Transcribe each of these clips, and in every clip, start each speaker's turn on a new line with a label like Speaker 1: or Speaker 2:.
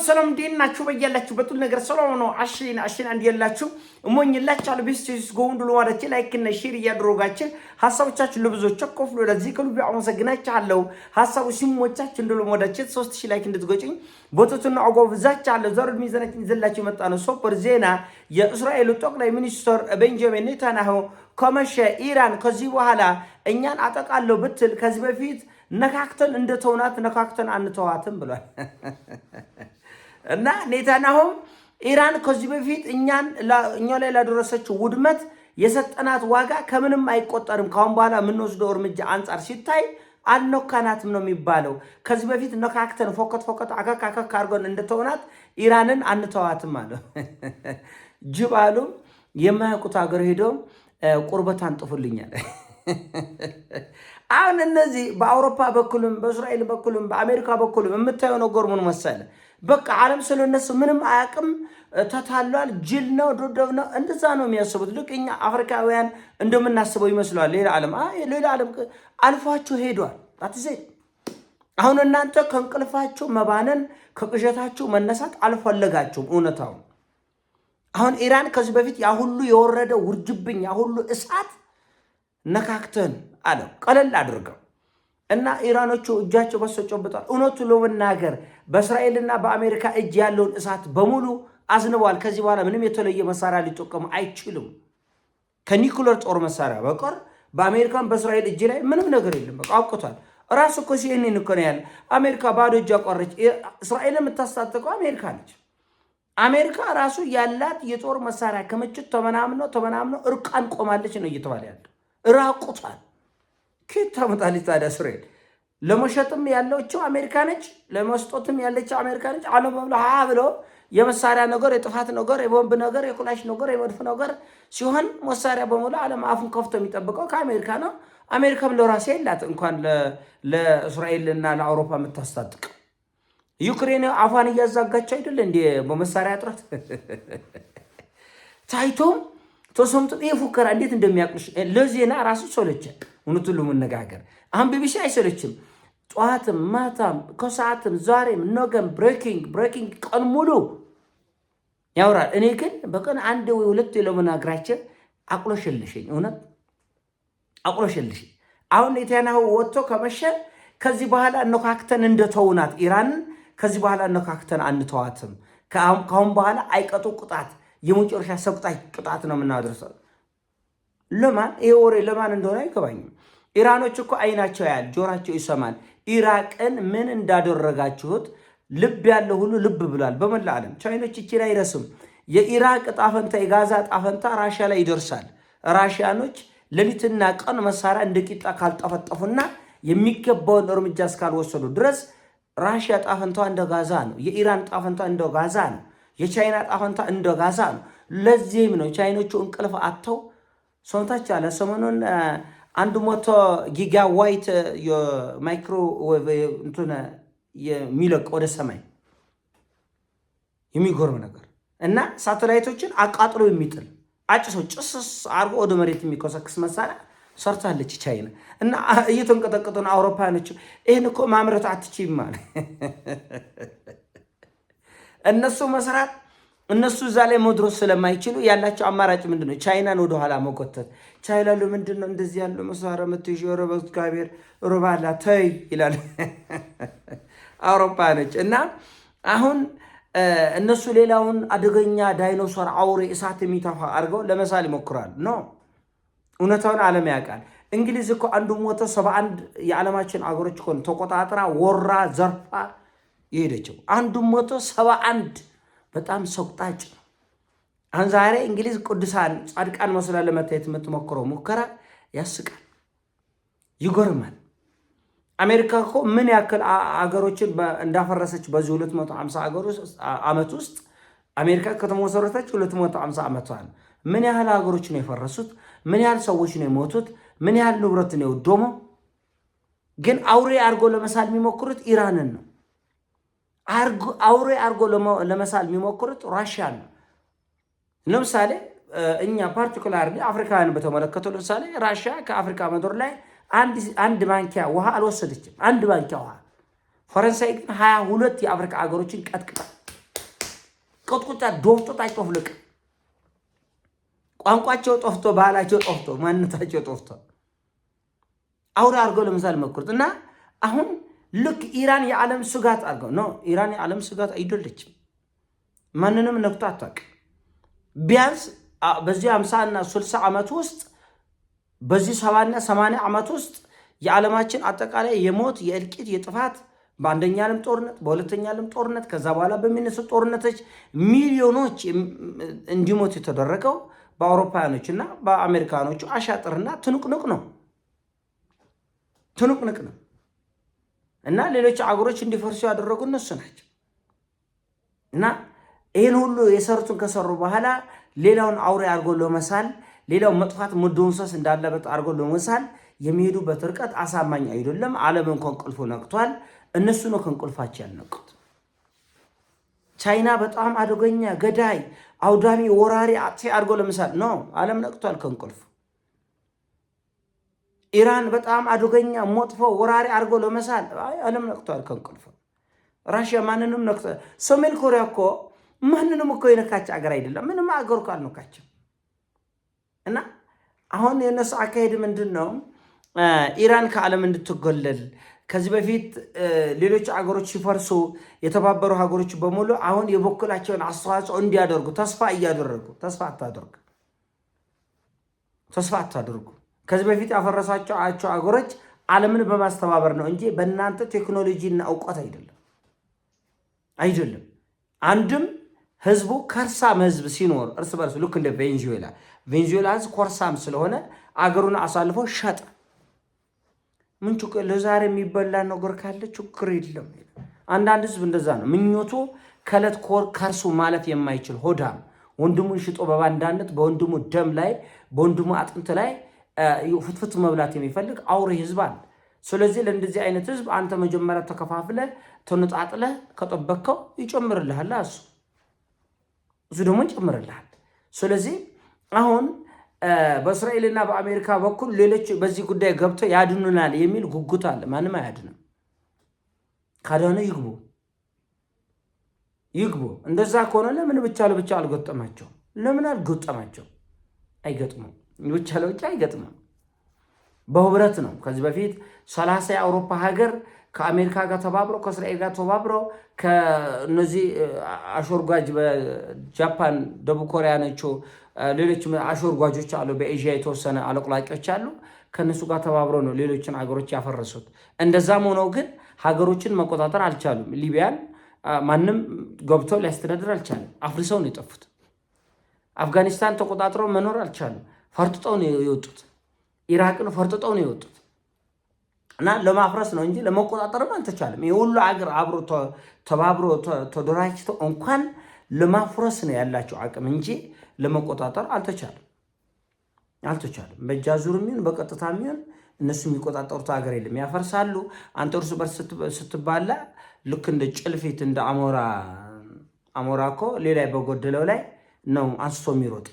Speaker 1: ሰላም ዲናችሁ በያላችሁበት ሁሉ ነገር ሰላም ነው። አሽን እንዲያላችሁ እሞኝላችኋለሁ። ቢስቲስ ጎንዱሎ ወዳች ላይክ እና ሼር እያደረጋችሁ ሐሳቦቻችሁ ለብዙዎች አቆፍሉ። ለዚህ ከልብ አመሰግናችኋለሁ። ሐሳቡ ሲሞቻችሁ እንደሎ ወዳች 3000 ላይክ እንድትጎጭኝ ቦቶቱና አጓብዛችኋለሁ። ዛሬ ሚዛናችን ይዘላችሁ መጣ ነው ሱፐር ዜና። የእስራኤል ጠቅላይ ሚኒስትር ቤንጃሚን ኔታንያሁ ከመሸ ኢራን ከዚህ በኋላ እኛን አጠቃለው ብትል ከዚህ በፊት ነካክተን እንደተውናት ነካክተን አንተዋትም ብሏል። እና ኔታንያሁ ኢራን ከዚህ በፊት እኛ ላይ ላደረሰችው ውድመት የሰጠናት ዋጋ ከምንም አይቆጠርም፣ ካሁን በኋላ የምንወስደው እርምጃ አንጻር ሲታይ አልነካናትም ነው የሚባለው። ከዚህ በፊት ነካክተን ፎከት አከክ አድርገን እንደተውናት ኢራንን አንተዋትም አለ። ጅብ አሉ የማያውቁት ሀገር ሄደው ቁርበት አንጥፉልኛል። አሁን እነዚህ በአውሮፓ በኩልም በእስራኤል በኩልም በአሜሪካ በኩልም የምታየው ነገር ምን መሰለ? በቃ ዓለም ስለነሱ ምንም አያውቅም፣ ተታሏል፣ ጅል ነው፣ ዶደብ ነው፣ እንደዛ ነው የሚያስቡት። ልክ እኛ አፍሪካውያን እንደምናስበው ይመስላል። ሌላ ዓለም አልፏችሁ ሄዷል። አትዜ አሁን እናንተ ከእንቅልፋችሁ መባነን ከቅዠታችሁ መነሳት አልፈለጋችሁም እውነታውን። አሁን ኢራን ከዚህ በፊት ያ ሁሉ የወረደ ውርጅብኝ ያ ሁሉ እሳት ነካክተን አለ ቀለል አድርገው እና ኢራኖቹ እጃቸው በሰጨበታል። እውነቱ ለመናገር በእስራኤልና በአሜሪካ እጅ ያለውን እሳት በሙሉ አዝንበዋል። ከዚህ በኋላ ምንም የተለየ መሳሪያ ሊጠቀሙ አይችሉም። ከኒኩለር ጦር መሳሪያ በቀር በአሜሪካን በእስራኤል እጅ ላይ ምንም ነገር የለም። በቃ አውቅቷል። ራሱ እኮ ሲኤንኤን እኮ ነው ያለ አሜሪካ ባዶ እጅ አቋረች። እስራኤልን የምታስታጥቀው አሜሪካ ነች። አሜሪካ ራሱ ያላት የጦር መሳሪያ ከመችት ተመናምነው እርቃን ቆማለች ነው እየተባለ ያለ ራቁቷል። ከየት ታመጣለች ታዲያ እስራኤል? ለመሸጥም ያለችው አሜሪካ ነች፣ ለመስጦትም ያለችው አሜሪካ ነች። ዓለም በሙሉ ብሎ የመሳሪያ ነገር፣ የጥፋት ነገር፣ የቦምብ ነገር፣ የኩላሽ ነገር፣ የመድፍ ነገር ሲሆን መሳሪያ በሙሉ ዓለም አፉን ከፍቶ የሚጠብቀው ከአሜሪካ ነው። አሜሪካም ለራሴ የላት እንኳን ለእስራኤልና ለአውሮፓ የምታስታጥቅ። ዩክሬን አፏን እያዛጋች አይደለ እንዴ በመሳሪያ እጥረት? ታይቶም ተሰምቶ የፉከራ እንዴት እንደሚያቅልሽ ለዜና ራሱ ሰለቸ። እውነቱን ለመነጋገር አሁን ቢቢሲ አይሰለችም። ጠዋትም ማታም ከሰዓትም ዛሬም ነገም ብሬኪንግ ቀን ሙሉ ያወራል። እኔ ግን በቀን አንድ ወይ ሁለት ለመናገራችን አቁለሸልሽኝ፣ እውነት አቁለሸልሽኝ። አሁን ኔታንያሁ ወጥቶ ከመሸ ከዚህ በኋላ ነካክተን እንደተውናት ኢራንን ከዚህ በኋላ ነካክተን አንተዋትም፣ ካሁን በኋላ አይቀጡ ቅጣት የመጨረሻ ሰቅጣጭ ቅጣት ነው የምናደርሰው። ለማን ይሄ ወሬ ለማን እንደሆነ አይገባኝም። ኢራኖች እኮ አይናቸው ያያል፣ ጆራቸው ይሰማል። ኢራቅን ምን እንዳደረጋችሁት ልብ ያለው ሁሉ ልብ ብሏል በመላ ዓለም። ቻይኖች እቺን አይረስም። የኢራቅ ጣፈንታ የጋዛ ጣፈንታ ራሽያ ላይ ይደርሳል። ራሽያኖች ሌሊትና ቀን መሳሪያ እንደ ቂጣ ካልጠፈጠፉና የሚገባውን እርምጃ እስካልወሰዱ ድረስ ራሽያ ጣፈንታ እንደ ጋዛ ነው። የኢራን ጣፈንታ እንደ ጋዛ ነው። የቻይና ጣፈንታ እንደ ጋዛ ነው። ለዚህም ነው ቻይኖቹ እንቅልፍ አጥተው ሰውታች አለ ሰሞኑን 100 ጊጋዋይት የማይክሮዌቭ እንትን የሚለቅ ወደ ሰማይ የሚጎርም ነገር እና ሳተላይቶችን አቃጥሎ የሚጥል አጭሶ ጭስስ አርጎ ወደ መሬት የሚኮሰክስ መሳሪያ ሰርታለች ቻይና። እና እየተንቀጠቀጡ ነው አውሮፓኖች። ይህን እኮ ማምረት አትችይም ማለት እነሱ መስራት እነሱ እዛ ላይ መድረስ ስለማይችሉ ያላቸው አማራጭ ምንድነው? ቻይናን ወደኋላ መጎተት። ቻይና ምንድነው እንደዚህ ያለው መሳሪያ መጥተሽ ረበስ ጋቢር ሩባላ ተይ ይላል አውሮፓ ነች። እና አሁን እነሱ ሌላውን አደገኛ ዳይኖሶር አውሬ እሳት የሚተፋ አድርገው ለመሳል ይሞክራሉ። ኖ እውነታውን ዓለም ያውቃል። እንግሊዝ እኮ 171 የዓለማችን አገሮች እኮ ተቆጣጥራ ወራ ዘርፋ የሄደችው 171 በጣም ሰቅጣጭ። አሁን ዛሬ እንግሊዝ ቅዱሳን ጻድቃን መስላ ለመታየት የምትሞክረው ሙከራ ያስቃል፣ ይጎርማል። አሜሪካ እኮ ምን ያክል አገሮችን እንዳፈረሰች በዚህ 250 ዓመት ውስጥ አሜሪካ ከተመሰረተች 250 ዓመቷ ነው። ምን ያህል ሀገሮች ነው የፈረሱት? ምን ያህል ሰዎች ነው የሞቱት? ምን ያህል ንብረት ነው የወደመው? ግን አውሬ አድርጎ ለመሳል የሚሞክሩት ኢራንን ነው። አውሬ አድርጎ ለመሳል የሚሞክሩት ራሽያ ነው። ለምሳሌ እኛ ፓርቲኩላርሊ አፍሪካውያን በተመለከቱ ለምሳሌ ራሽያ ከአፍሪካ ምድር ላይ አንድ ማንኪያ ውሃ አልወሰደችም። አንድ ማንኪያ ውሃ። ፈረንሳይ ግን 22 የአፍሪካ ሀገሮችን ቀጥቅጣ ቆጥቁጣ ዶፍጦ ታጭቶፍልቅ ቋንቋቸው ጠፍቶ ባህላቸው ጠፍቶ ማንነታቸው ጠፍቶ አውራ አድርገው ለምሳሌ መኩርት እና አሁን ልክ ኢራን የዓለም ስጋት አድርገው ነው። ኢራን የዓለም ስጋት አይደለችም። ማንንም ነክቶ አታውቅም። ቢያንስ በዚህ 50 እና 60 ዓመት ውስጥ በዚህ 70 እና 80 ዓመት ውስጥ የዓለማችን አጠቃላይ የሞት የእልቂት የጥፋት በአንደኛ ዓለም ጦርነት በሁለተኛ ዓለም ጦርነት ከዛ በኋላ በሚነሱ ጦርነቶች ሚሊዮኖች እንዲሞት የተደረገው በአውሮፓውያኖች እና በአሜሪካኖቹ አሻጥርና ትንቅንቅ ነው እና ሌሎች አገሮች እንዲፈርሱ ያደረጉ እነሱ ናቸው። እና ይህን ሁሉ የሰሩትን ከሰሩ በኋላ ሌላውን አውሬ አድርጎ ለመሳል ሌላው መጥፋት መደምሰስ እንዳለበት አድርጎ ለመሳል የሚሄዱበት ርቀት አሳማኝ አይደለም። ዓለም እንኳን እንቅልፉ ነቅቷል። እነሱ ነው ከእንቅልፋቸው ያልነቁት። ቻይና በጣም አደገኛ ገዳይ አውዳሚ ወራሪ አጥፊ አድርጎ ለመሳል ነው ዓለም ነቅቷል ከእንቅልፉ። ኢራን በጣም አደገኛ መጥፎ ወራሪ አድርጎ ለመሳል ዓለም ነቅቷል ከእንቅልፉ። ራሽያ ማንንም ነቅቷ። ሰሜን ኮሪያ እኮ ማንንም እኮ የነካች አገር አይደለም። ምንም አገር እኮ አልነካችም። እና አሁን የነሱ አካሄድ ምንድን ነው? ኢራን ከዓለም እንድትጎለል ከዚህ በፊት ሌሎች አገሮች ሲፈርሱ የተባበሩ ሀገሮች በሙሉ አሁን የበኩላቸውን አስተዋጽኦ እንዲያደርጉ ተስፋ እያደረጉ ተስፋ አታደርጉ። ከዚህ በፊት ያፈረሷቸው አገሮች ዓለምን በማስተባበር ነው እንጂ በእናንተ ቴክኖሎጂና እውቀት አይደለም። አንድም ህዝቡ ከርሳም ህዝብ ሲኖር እርስ በርስ ልክ እንደ ቬንዙዌላ ህዝብ ኮርሳም ስለሆነ አገሩን አሳልፎ ሸጠ። ምን ችግር ለዛሬ የሚበላ ነገር ካለ ችግር የለም። አንዳንድ ህዝብ እንደዛ ነው ምኞቱ። ከለት ከርሱ ማለፍ የማይችል ሆዳም ወንድሙን ሽጦ በባንዳነት በወንድሙ ደም ላይ በወንድሙ አጥንት ላይ ፍትፍት መብላት የሚፈልግ አውሬ ህዝብ አለ። ስለዚህ ለእንደዚህ አይነት ህዝብ አንተ መጀመሪያ ተከፋፍለ ተነጣጥለ ከጠበከው ይጨምርልሃል። እሱ ደግሞ ይጨምርልሃል። ስለዚህ አሁን በእስራኤልና በአሜሪካ በኩል ሌሎች በዚህ ጉዳይ ገብተው ያድኑናል የሚል ጉጉት አለ። ማንም አያድንም። ካዳነ ይግቡ። እንደዛ ከሆነ ለምን ብቻ ለብቻ አልገጠማቸው? ለምን አልገጠማቸው? አይገጥሙም። ብቻ ለብቻ አይገጥሙም። በህብረት ነው። ከዚህ በፊት 30 የአውሮፓ ሀገር ከአሜሪካ ጋር ተባብረው ከእስራኤል ጋር ተባብረው ከነዚህ አሾርጓጅ በጃፓን ደቡብ ኮሪያ ናቸው። ሌሎች አሾርጓጆች አሉ። በኤዥያ የተወሰነ አለቁላቂዎች አሉ። ከነሱ ጋር ተባብረው ነው ሌሎችን ሀገሮች ያፈረሱት። እንደዛም ሆነው ግን ሀገሮችን መቆጣጠር አልቻሉም። ሊቢያን ማንም ገብተው ሊያስተዳድር አልቻለም። አፍርሰው ነው የጠፉት። አፍጋኒስታን ተቆጣጥረው መኖር አልቻሉም። ፈርጥጠው ነው የወጡት። ኢራቅን ፈርጥጠው ነው የወጡት። እና ለማፍረስ ነው እንጂ ለመቆጣጠርም አልተቻለም። የሁሉ አገር አብሮ ተባብሮ ተደራጅቶ እንኳን ለማፍረስ ነው ያላቸው አቅም እንጂ ለመቆጣጠር አልተቻለም። በእጅ አዙር የሚሆን በቀጥታ የሚሆን እነሱ የሚቆጣጠሩት ሀገር የለም። ያፈርሳሉ። አንተ እርሱ በርስ ስትባላ ልክ እንደ ጭልፊት እንደ አሞራ እኮ ሌላ በጎደለው ላይ ነው አንስቶ የሚሮጥ።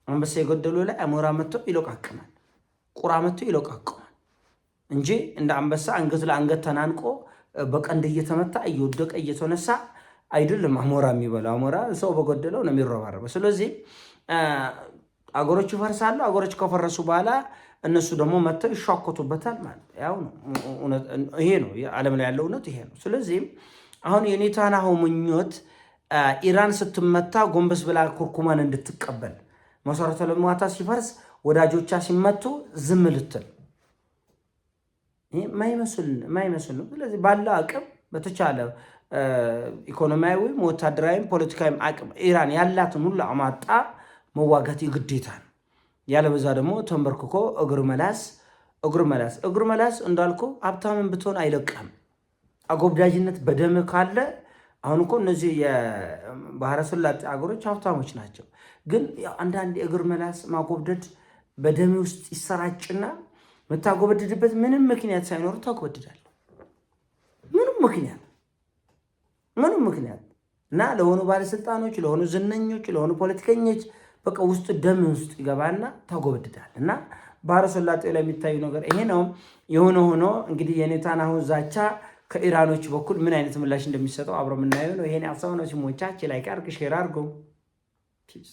Speaker 1: አንበሳ የጎደለው ላይ አሞራ መጥቶ ይለቃቅማል። ቁራ መጥቶ ይለቃቅማል እንጂ እንደ አንበሳ አንገት ለአንገት ተናንቆ በቀንድ እየተመታ እየወደቀ እየተነሳ አይደለም አሞራ የሚበላው። አሞራ ሰው በጎደለው ነው የሚረባረበው። ስለዚህ አገሮች ይፈርሳሉ። አገሮች ከፈረሱ በኋላ እነሱ ደግሞ መጥተው ይሻኮቱበታል ማለት ያው ነው። ይሄ ነው ዓለም ላይ ያለው እውነት ይሄ ነው። ስለዚህ አሁን የኔታንያሁ ምኞት ኢራን ስትመታ ጎንበስ ብላ ኩርኩማን እንድትቀበል፣ መሰረተ ልማቷ ሲፈርስ ወዳጆቿ ሲመቱ ዝም ልትል የማይመስል ነው። ስለዚህ ባለው አቅም በተቻለ ኢኮኖሚያዊም ወታደራዊም ፖለቲካዊም አቅም ኢራን ያላትን ሁሉ አማጣ መዋጋት ግዴታ ነው። ያለበዛ ደግሞ ተንበርክኮ እግር መላስ እንዳልኩ ሀብታምን ብትሆን አይለቅም። አጎብዳጅነት በደም ካለ አሁን እኮ እነዚህ የባህረ ሰላጤ አገሮች ሀብታሞች ናቸው። ግን አንዳንድ የእግር መላስ ማጎብደድ በደም ውስጥ ይሰራጭና የምታጎበድድበት ምንም ምክንያት ሳይኖር ታጎበድዳለህ። ምንም ምክንያት እና ለሆኑ ባለስልጣኖች፣ ለሆኑ ዝነኞች፣ ለሆኑ ፖለቲከኞች በቃ ውስጥ ደም ውስጥ ይገባና ታጎበድዳል። እና ባህረ ሰላጤ ላይ የሚታዩ ነገር ይሄ ነው። የሆነ ሆኖ እንግዲህ የኔታንያሁ ዛቻ ከኢራኖች በኩል ምን አይነት ምላሽ እንደሚሰጠው አብሮ የምናየው ነው። ይሄን ሀሳብ ነው። ሲሞቻች ላይ ቃርግ ሼር አድርጎ ፒስ